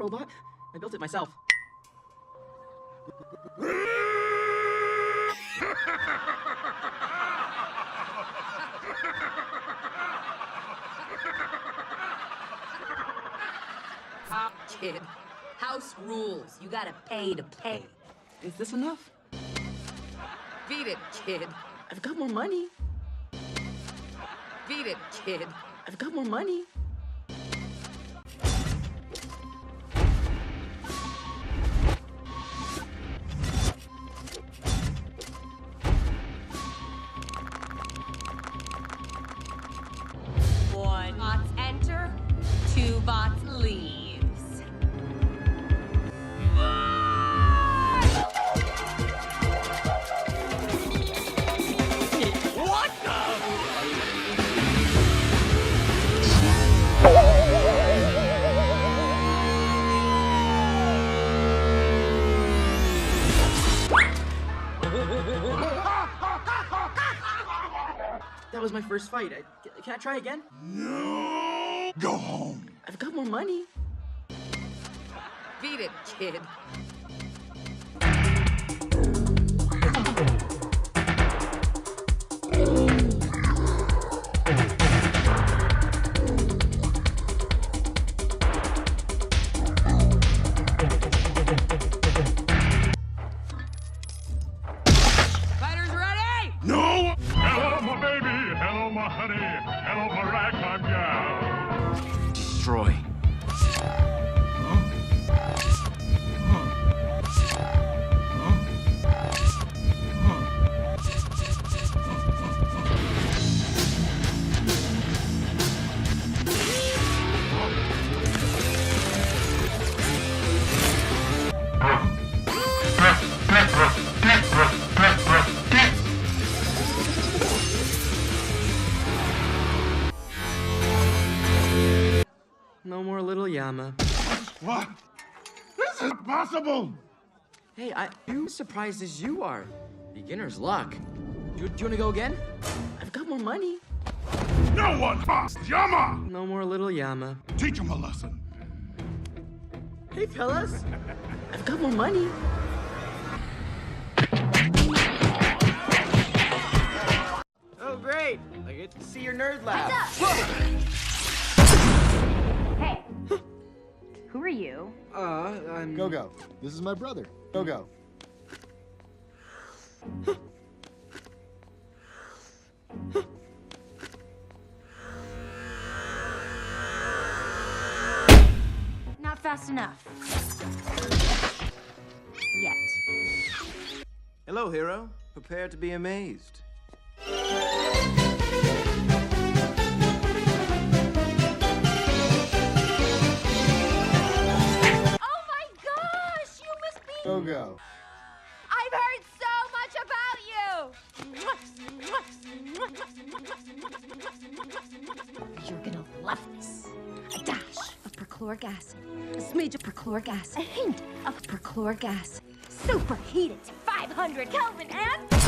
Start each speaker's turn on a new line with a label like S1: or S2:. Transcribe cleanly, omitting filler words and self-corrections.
S1: robot? I built it myself.
S2: Kid, house rules. You gotta pay to play.
S1: Is this enough?
S2: Beat it, kid.
S1: I've got more money.
S2: Beat it, kid.
S1: I've got more money.
S2: One bots enter, two bots leaves.
S3: What the?
S1: That was my first fight. Can I try again?
S3: No! Go home.
S1: I've got more money.
S2: Beat it, kid. Fighters ready?
S3: No! Hello, my baby. Hello, my honey. Hello, my ragtime gal.
S1: Destroy. No more little Yama.
S3: What? This is impossible!
S1: Hey, I'm as surprised as you are. Beginner's luck. Do you want to go again? I've got more money.
S3: No one fucks Yama!
S1: No more little Yama.
S3: Teach him a lesson.
S1: Hey, fellas. I've got more money. Oh, great. I get to see your nerd lab.
S4: Hey, who are you?
S1: I'm...
S5: Go-Go. This is my brother. Go-Go.
S4: Not fast enough. Yet.
S6: Hello, hero. Prepare to be amazed.
S4: Oh my gosh, you must be...
S5: Go-Go.
S4: I've heard so much about you! You're gonna love this. A dash of perchloric acid, a smidge of perchloric acid, a hint of perchloric acid, superheated to 500 Kelvin, and...